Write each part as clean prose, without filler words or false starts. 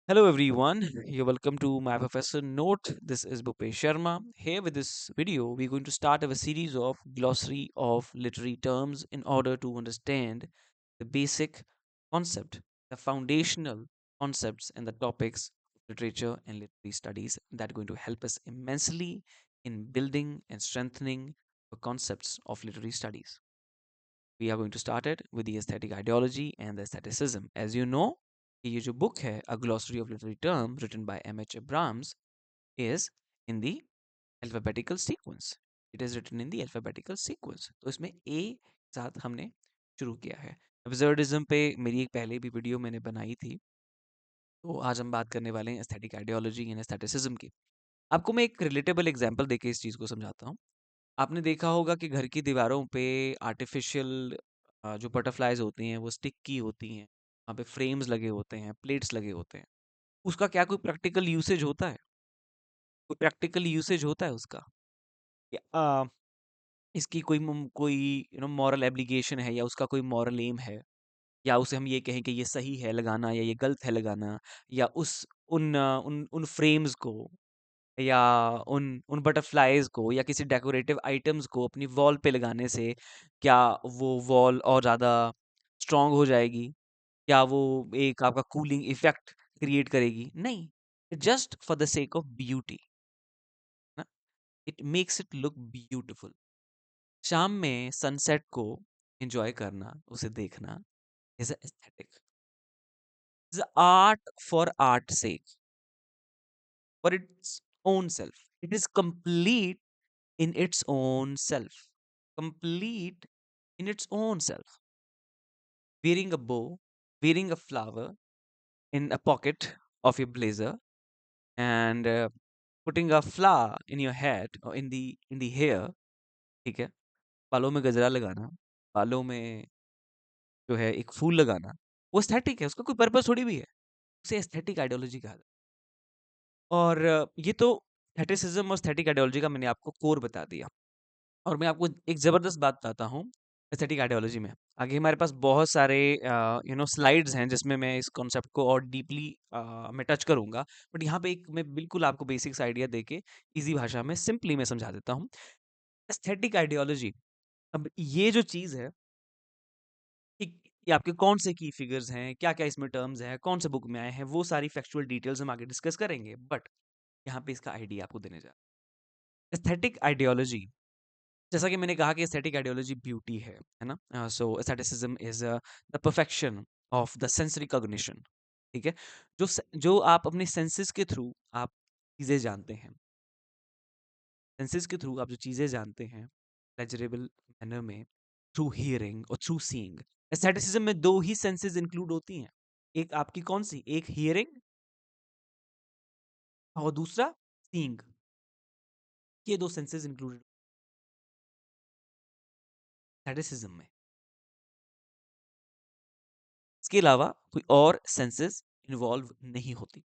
Hello everyone, you're welcome to my professor note. This is Bhupesh Sharma. Here with this video, we're going to start our series of glossary of literary terms in order to understand the basic concept, the foundational concepts and the topics of literature and literary studies that are going to help us immensely in building and strengthening the concepts of literary studies. We are going to start it with the aesthetic ideology and the aestheticism. As you know, ये जो book है A Glossary of Literary Terms written by M.H. Abrams is in the alphabetical sequence. It is written in the alphabetical sequence. तो इसमें A के साथ हमने शुरू किया है. Absurdism पे मेरी एक पहले भी वीडियो मैंने बनाई थी. तो आज हम बात करने वाले हैं aesthetic ideology and aestheticism की. आपको मैं एक रिलेटेबल एग्जांपल देके इस चीज़ को समझाता हूँ. आपने देखा होगा कि घर की दीवारों पे आर्टिफिशियल जो बटरफ्लाइज होती हैं वो स्टिक की होती हैं, वहाँ पे फ्रेम्स लगे होते हैं, प्लेट्स लगे होते हैं. उसका क्या कोई प्रैक्टिकल यूसेज होता है? कोई प्रैक्टिकल यूसेज होता है उसका? या इसकी कोई मॉरल एब्लिगेशन है या उसका कोई मॉरल एम है, या उसे हम ये कहें कि ये सही है लगाना या ये गलत है लगाना, या उन फ्रेम्स को या उन उन बटरफ्लाइज को या किसी डेकोरेटिव आइटम्स को अपनी वॉल पे लगाने से क्या वो वॉल और ज़्यादा स्ट्रांग हो जाएगी? क्या वो एक आपका कूलिंग इफेक्ट क्रिएट करेगी? नहीं, just for the sake of beauty ना, it makes it look beautiful. शाम में सनसेट को एंजॉय करना, उसे देखना is aesthetic, is art for art sake, for its own self. It is complete in its own self. Complete in its own self. Wearing a bow, wearing a flower in a pocket of your blazer, and putting a flower in your head or in the hair. ठीक है, बालों में गजरा लगाना, बालों में जो है एक फूल लगाना, वो एस्थेटिक है. उसका कोई पर्पस थोड़ी भी है. उसे एस्थेटिक आइडियोलॉजी कहा जाता है. और ये तो एस्थेटिसिज्म और एस्थेटिक आइडियोलॉजी का मैंने आपको कोर बता दिया. और मैं आपको एक ज़बरदस्त बात बताता हूँ एस्थेटिक आइडियोलॉजी में. आगे हमारे पास बहुत सारे स्लाइड्स हैं जिसमें मैं इस कॉन्सेप्ट को और डीपली मैं टच करूँगा. बट यहाँ पे एक मैं बिल्कुल आपको बेसिक्स आइडिया देके ईज़ी भाषा में सिंपली मैं समझा देता हूँ. एस्थेटिक आइडियोलॉजी, अब ये जो चीज़ है कि ये आपके कौन से की फिगर्स हैं, क्या-क्या इसमें टर्म्स हैं, कौन से बुक में आए हैं, वो सारी फैक्चुअल डिटेल्स हम आगे डिस्कस करेंगे. बट यहाँ पे इसका आइडिया आपको देने जा रहा हूँ. एस्थेटिक आइडियोलॉजी, जैसा कि मैंने कहा कि एस्थेटिक आइडियोलॉजी ब्यूटी है ना. So aestheticism is the perfection of the sensory cognition. ठीक है, जो आप अपने सेंसेस के थ्रू आप चीजें जानते हैं, सेंसेस के थ्रू आप जो चीजें जानते हैं प्लेजरेबल मैनर में, थ्रू हियरिंग और थ्रू सीइंग. एस्थेटिसिज्म में दो ही सेंसेस इंक्लूड होती हैं. एक आपकी कौन सी, एक हियरिंग और दूसरा सीइंग. ये दो सेंसेस इंक्लूडेड एस्थेटिसिज्म में. इसके अलावा कोई और सेंसेस इन्वॉल्व नहीं होती.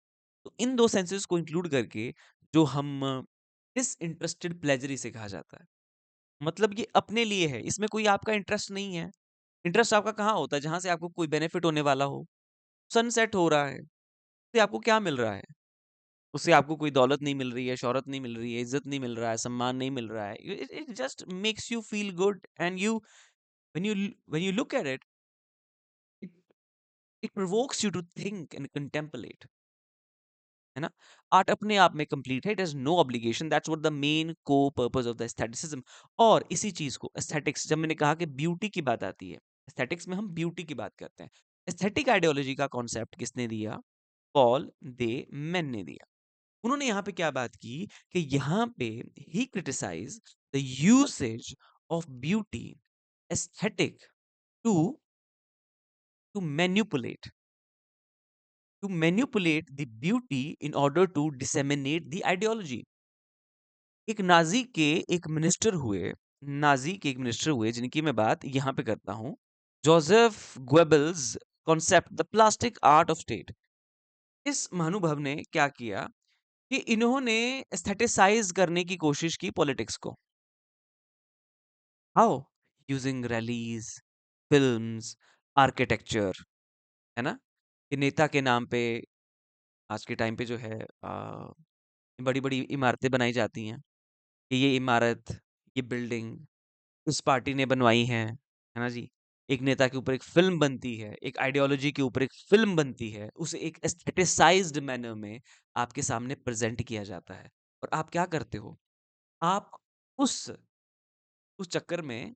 तो इन दो सेंसेस को इंक्लूड करके जो हम डिसइंटरेस्टेड प्लेजर इसे कहा जाता है. मतलब ये अपने लिए है, इसमें कोई आपका इंटरेस्ट नहीं है. इंटरेस्ट आपका कहाँ होता है? जहां से आपको कोई बेनिफिट होने वाला हो. सनसेट हो रहा है, उससे आपको क्या मिल रहा है? उससे आपको कोई दौलत नहीं मिल रही है, शोहरत नहीं मिल रही है, इज्जत नहीं मिल रहा है, सम्मान नहीं मिल रहा है. It just makes you feel good and you when you when you look at it, it it provokes you to think and contemplate. है ना. आर्ट अपने आप में कंप्लीट है, it has no obligation. That's what the main को purpose of the aestheticism. और इसी चीज को एस्थेटिक्स, जब मैंने कहा कि ब्यूटी की बात आती है, एस्थेटिक्स में हम ब्यूटी की बात करते हैं. एस्थेटिक आइडियोलॉजी का कॉन्सेप्ट किसने दिया? पॉल दे मेन ने दिया. उन्होंने यहाँ पे क्या बात की कि यहाँ पे ही criticise the usage of beauty aesthetic to to manipulate the beauty in order to disseminate the ideology. एक नाजी के एक मिनिस्टर हुए, नाजी के एक मिनिस्टर हुए जिनकी मैं बात यहाँ पे करता हूँ, Joseph Goebbels. Concept the plastic art of state. इस महानुभव ने क्या किया कि इन्होंने एस्थेटिसाइज करने की कोशिश की पॉलिटिक्स को. How? Using rallies, films, architecture. है ना, कि नेता के नाम पे आज के टाइम पे जो है बड़ी-बड़ी इमारतें बनाई जाती हैं कि ये इमारत, ये बिल्डिंग उस पार्टी ने बनवाई है ना जी? एक नेता के ऊपर एक फ़िल्म बनती है, एक आइडियोलॉजी के ऊपर एक फ़िल्म बनती है, उसे एक एस्थेटिसाइज़्ड मैनर में आपके सामने प्रेज़ेंट किया जाता है। और आप क्या करते हो? आप उस उस चक्कर में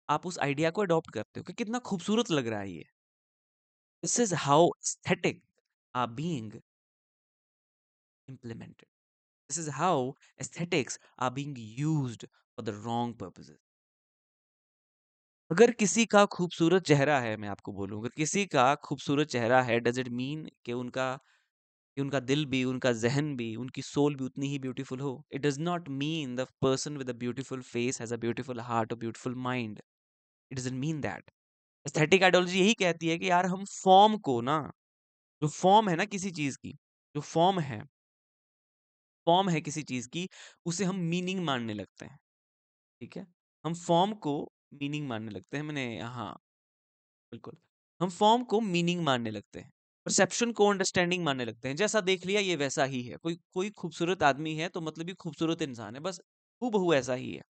आप उस आइडिया को अडॉप्ट करते हो कि कितना खूबसूरत लग रहा है ये। This is how aesthetic are being implemented. This is how aesthetics are being used for the wrong purposes. अगर किसी का खूबसूरत चेहरा है, मैं आपको बोलूँ, अगर किसी का खूबसूरत चेहरा है, डज़ इट मीन कि उनका दिल भी, उनका ज़हन भी, उनकी सोल भी उतनी ही ब्यूटीफुल हो? It does not mean the person with a beautiful face has a beautiful heart, a beautiful mind. It doesn't mean that. Aesthetic ideology यही कहती है कि यार हम फ़ॉर्म को ना, जो फ़ॉर्म है ना किसी चीज़ की, जो फ़ॉर्म है किसी चीज़ की, उसे हम मीनिंग मानने लगते हैं, ठीक है? हम फ़ॉर्म को मीनिंग मानने लगते हैं। मैंने हाँ। बिल्कुल। हम फॉर्म को मीनिंग मानने लगते हैं। परसेप्शन को अंडरस्टैंडिंग मानने लगते हैं। जैसा देख लिया ये वैसा ही है। कोई कोई खूबसूरत आदमी है तो मतलब ये खूबसूरत इंसान है। बस हूबहू ऐसा ही है।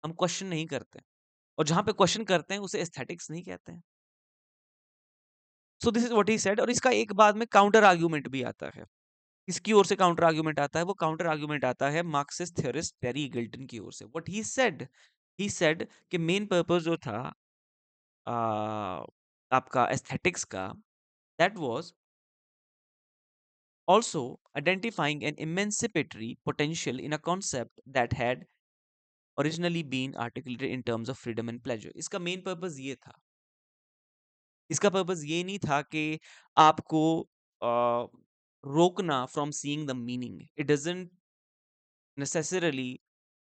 हम क्वेश्चन नहीं करते। और जहाँ पे क्वेश्चन करते हैं उसे एस्थेटिक्स नहीं कहते हैं। So this is what he said और इसका एक बाद में काउंटर आर्गुमेंट भी आता है। किसकी ओर से काउंटर आर्गुमेंट आता है? वो काउंटर आर्गुमेंट आता है मार्क्सिस्ट थ्योरिस्ट टेरी गिल्टन की ओर से। व्हाट ही सेड कि मेन पर्पस जो था अ, आपका एस्थेटिक्स का that was also identifying an emancipatory potential in a concept that had originally been articulated in terms of freedom and pleasure. इसका मेन पर्पस ये था। इसका पर्पस ये नहीं था कि आपको रोकना from seeing the meaning. It doesn't necessarily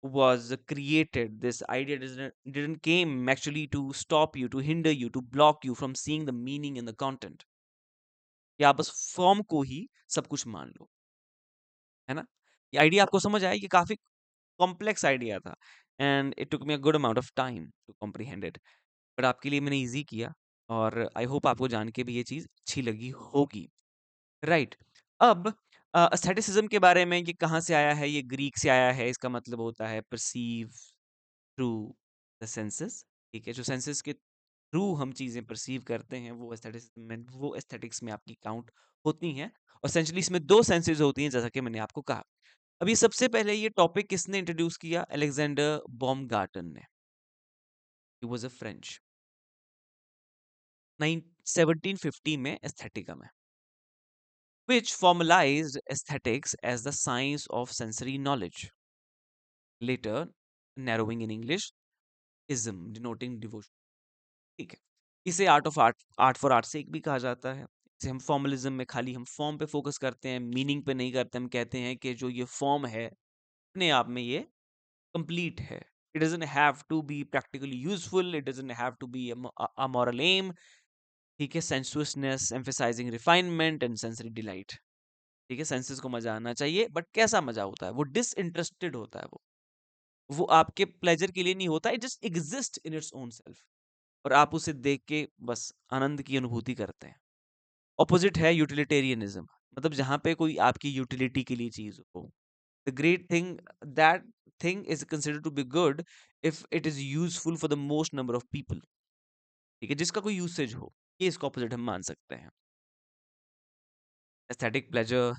was created. This idea didn't came actually to stop you, to hinder you, to block you from seeing the meaning in the content. कि आप बस form को ही सब कुछ मान लो, है ना? ये आइडिया आपको समझ आया? ये काफी कॉम्प्लेक्स आइडिया था and it took me a good amount of time to comprehend it but आपके लिए मैंने इजी किया और आई होप आपको जान के भी ये चीज अच्छी लगी होगी राइट अब एस्थेटिसिज्म के बारे में ये कहाँ से आया है ये ग्रीक से आया है इसका मतलब होता है परसीव थ्रू द सेंसेस ठीक है जो सेंसेस के थ्रू हम चीजें परसीव करते हैं वो एस्थेटिक्स में आपकी काउंट होती हैं और essentially इसमें दो सेंसेस होती हैं जैसा कि मैंने आपको कहा अभी सबसे पहले ये टॉपिक किसने इंट्रोड्यूस किया अलेक्जेंडर बॉमगार्टन ने ही वाज अ फ्रेंच 1750 में एस्थेटिका में which formalized aesthetics as the science of sensory knowledge later narrowing in English ism denoting devotion ठीक है इसे आर्ट फॉर आर्ट से भी कहा जाता है इसे हम फॉर्मलिज्म में खाली हम फॉर्म पे फोकस करते हैं मीनिंग पे नहीं करते हम कहते हैं कि जो ये फॉर्म है अपने आप में ये complete है. It doesn't have to be practically useful. It doesn't have to be a moral aim. ठीक है sensuousness, emphasizing refinement and sensory delight. ठीक है सेंसेस को मजा आना चाहिए बट कैसा मजा होता है वो डिसइंटरेस्टेड होता है वो आपके प्लेजर के लिए नहीं होता it just exist in its own self और आप उसे देख के बस आनंद की अनुभूति करते हैं ऑपोजिट है यूटिलिटेरियनिज्म मतलब जहां पे कोई आपकी यूटिलिटी के लिए चीज हो the great thing that thing is considered to be good if it is useful for the most number of people ठीक है जिसका कोई यूसेज हो ये इसका ऑपोजिट हम मान सकते हैं एस्थेटिक प्लेजर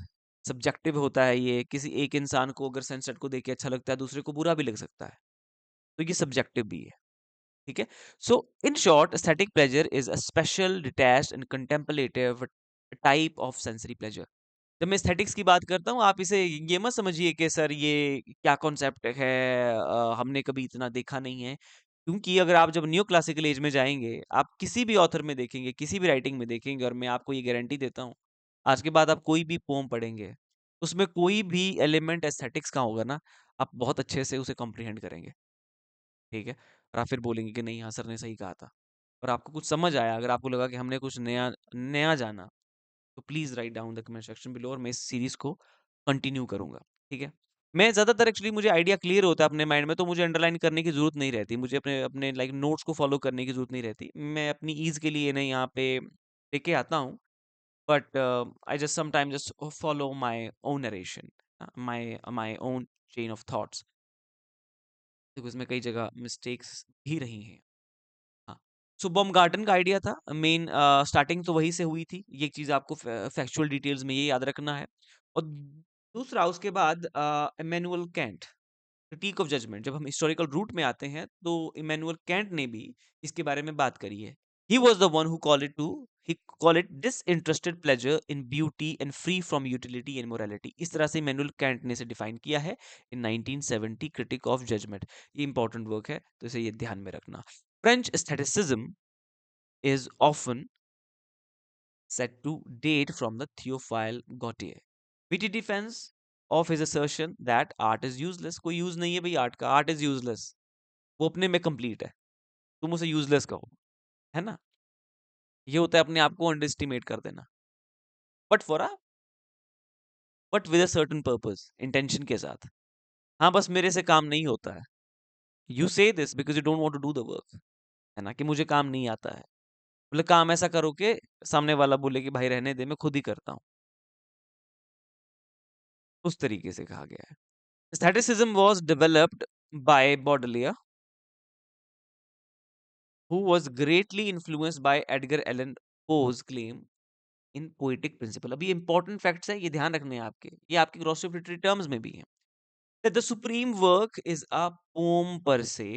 सब्जेक्टिव होता है ये किसी एक इंसान को अगर सनसेट को देख के अच्छा लगता है दूसरे को बुरा भी लग सकता है तो ये सब्जेक्टिव भी है ठीक है so in short aesthetic pleasure is a special detached and contemplative type of sensory pleasure जब मैं एस्थेटिक्स की बात करता हूँ आप इसे ये मत समझिए कि सर ये क्या कॉन्सेप्ट है हमने कभी इतना देखा नहीं है क्योंकि अगर आप जब न्यू क्लासिकल एज में जाएंगे आप किसी भी ऑथर में देखेंगे किसी भी राइटिंग में देखेंगे और मैं आपको ये गारंटी देता हूँ आज के बाद आप कोई भी पोम पढ़ेंगे उसमें कोई भी एलिमेंट एस्थेटिक्स का होगा ना आप बहुत अच्छे से उसे कॉम्प्रिहेंड करेंगे ठीक है और आप फिर बोलेंगे कि नहीं हाँ सर ने सही कहा था और आपको कुछ समझ आया अगर आपको लगा कि हमने कुछ नया नया जाना तो please write down the comment section below और मैं इस सीरीज को कंटिन्यू करूंगा ठीक है मैं ज्यादातर एक्चुअली मुझे आइडिया क्लियर होता है अपने माइंड में तो मुझे अंडरलाइन करने की जरूरत नहीं रहती मुझे अपने अपने लाइक नोट्स को फॉलो करने की जरूरत नहीं रहती मैं अपनी ईज के लिए ना यहाँ पे लेके आता हूँ but I just sometimes just follow my own narration, my own chain of thoughts, because उसमें कई जगह मिस्टेक्स भी रही हैं। हाँ, सो बॉमगार्टन का आइडिया था मेन, स्टार्टिंग तो वहीं से हुई थी। ये एक चीज़ आपको फैक्चुअल डिटेल्स में ये याद रखना है। और दूसरा उसके बाद Immanuel Kant, critique of judgement, जब हम हिस्टोरिकल रूट में आते हैं तो इमैनुअल कैंट ने भी इसके बारे में बात करी है। He was the one who call it disinterested pleasure in beauty and free from utility and morality. इस तरह से इमैनुअल कैंट ने इसे डिफाइन किया है इन 1970, क्रिटिक ऑफ जजमेंट। ये इंपॉर्टेंट वर्क है, तो इसे ये ध्यान में रखना। French aestheticism is often said to date from the Theophile Gautier. Witty defense of his assertion that art is useless. कोई यूज नहीं है भाई आर्ट का, आर्ट इज यूजलेस, वो अपने में कंप्लीट है, तुम उसे यूजलेस कहो, है ना? ये होता है अपने आप को अंडर एस्टिमेट कर देना, but for a but with a certain purpose, intention के साथ। हाँ, बस मेरे से काम नहीं होता है। You say this because you don't want to do the work, है ना, कि मुझे काम नहीं आता है। बोले काम ऐसा करो कि सामने वाला बोले कि भाई रहने दे, मैं खुद ही करता हूँ। उस तरीके से कहा गया है। Aestheticism was developed by Baudelaire, who was greatly influenced by Edgar Allan Poe's claim in poetic principle. अभी important facts है, ये ध्यान रखने हैं आपके, ये आपके glossary of literary terms में भी है। That the supreme work is a poem per se,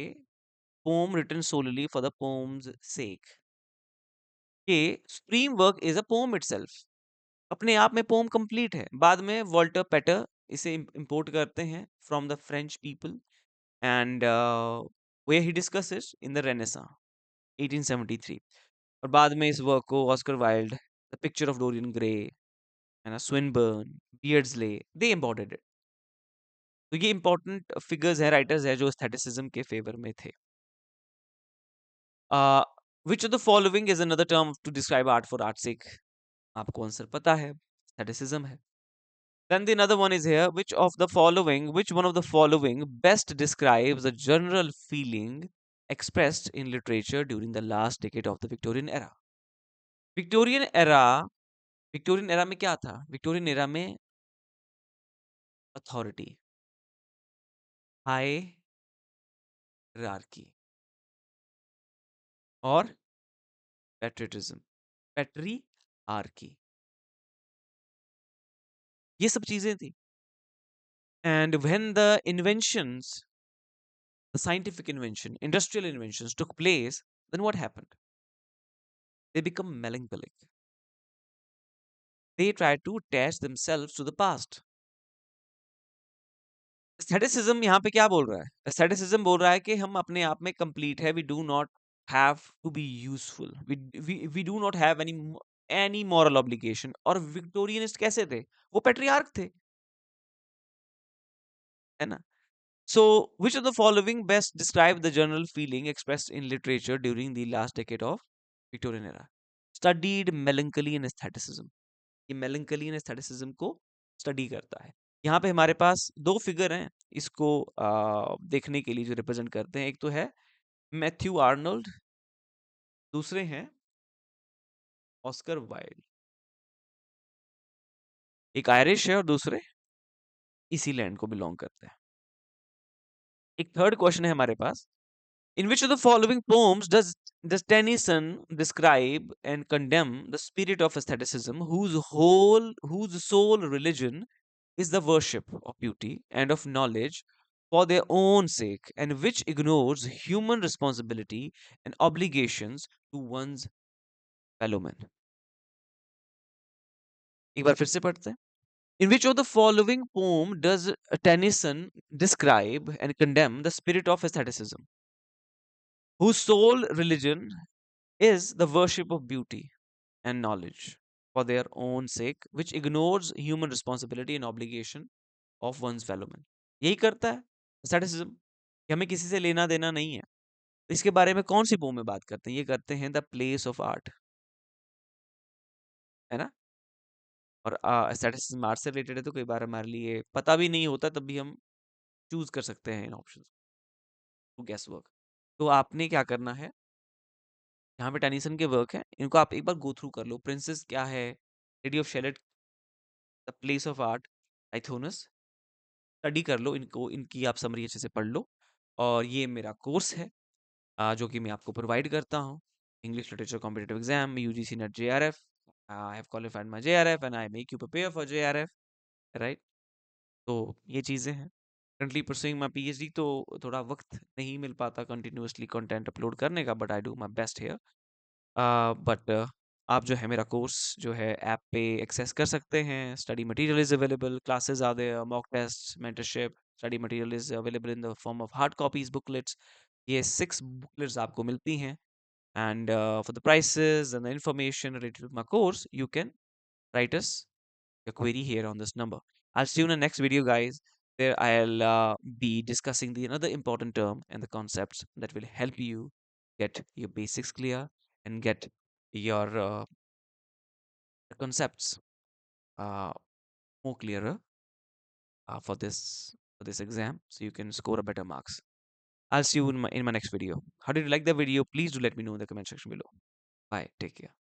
poem written solely for the poem's sake. कि supreme work is a poem itself. अपने आप में poem complete है। बाद में वॉल्टर पेटर इसे import करते हैं from the French people, and where he discusses in the Renaissance 1873। और बाद में इस वर्क को Oscar Wilde, the picture of Dorian Gray, है ना, स्विनबर्न, बियर्ड्सले, दे एम्बॉडेड इट। तो ये इंपॉर्टेंट फिगर्स है, राइटर्स है जो एस्थेटिसिज्म के फेवर में थे। Which of the following is another term to describe art for art sake? आपको आंसर पता है, एस्थेटिसिज्म है। Then the another one is here. Which one of the following best describes the general feeling expressed in literature during the last decade of the Victorian era? Victorian era, Victorian era में क्या था? Victorian era में authority, hierarchy और patriotism, patriarchy, ये सब चीजें थी। And when the inventions, the scientific invention, industrial inventions took place, then what happened? They become melancholic. They try to attach themselves to the past. Aestheticism यहाँ पे क्या बोल रहा है? एस्थेटिसिज्म बोल रहा है कि हम अपने आप में कंप्लीट है, we do not have to be useful, we do not have any moral obligation. और विक्टोरियनिस्ट कैसे थे? वो पेट्रियार्क थे, है ना? So, which of the following best describe the general feeling expressed in literature during the last decade of Victorian era? Studied melancholy and aestheticism. ये melancholy and aestheticism को study करता है। यहाँ पे हमारे पास दो फिगर हैं इसको देखने के लिए जो रिप्रेजेंट करते हैं। एक तो है मैथ्यू आर्नोल्ड, दूसरे हैं ऑस्कर वाइल्ड। एक आयरिश है और दूसरे इसी लैंड को बिलोंग करते हैं। एक थर्ड क्वेश्चन है हमारे पास। In which of the following poems does Tennyson describe and condemn the spirit of aestheticism, whose sole religion is the worship of beauty and of knowledge for their own sake, and which ignores human responsibility and obligations to one's fellow man? एक बार फिर से पढ़ते हैं। In which of the following poem does Tennyson describe and condemn the spirit of aestheticism, whose sole religion is the worship of beauty and knowledge for their own sake, which ignores human responsibility and obligation of one's fellow man? यही करता है asceticism, कि हमें किसी से लेना देना नहीं है। इसके बारे में कौन सी पोम में बात करते हैं? ये करते हैं द प्लेस ऑफ आर्ट, है ना? और asceticism आर्ट से रिलेटेड है, तो कई बार हमारे लिए पता भी नहीं होता, तब भी हम चूज कर सकते हैं इन ऑप्शंस टू गेस वर्क। तो आपने क्या करना है, यहाँ पे टेनिसन के वर्क है, इनको आप एक बार गो थ्रू कर लो। प्रिंसेस क्या है, Lady of Shalott, the place of art, Tithonus. Study कर लो इनको, इनकी आप समरी अच्छे से पढ़ लो। और ये मेरा कोर्स है जो कि मैं आपको प्रोवाइड करता हूँ। English literature competitive exam, UGC net JRF. I have qualified my JRF and I make you prepare for JRF, right? तो ये चीज़ें हैं। करंटली परस्यूइंग माय पीएचडी, तो थोड़ा वक्त नहीं मिल पाता कंटिन्यूअसली कंटेंट अपलोड करने का, but I do my best here. But आप जो है मेरा कोर्स जो है ऐप पे एक्सेस कर सकते हैं। Study material is available, classes are there, mock test, mentorship. Study material is available in the form of hard copies, booklets. ये 6 बुकलेट्स आपको मिलती हैं। And for the prices and the information related to my course, you can write us your query here on this number. I'll see you in the next video, guys, where I'll be discussing the another important term and the concepts that will help you get your basics clear and get your concepts uh, more clearer for this exam, so you can score a better marks. I'll see you in my next video. How did you like the video? Please do let me know in the comment section below. Bye. Take care.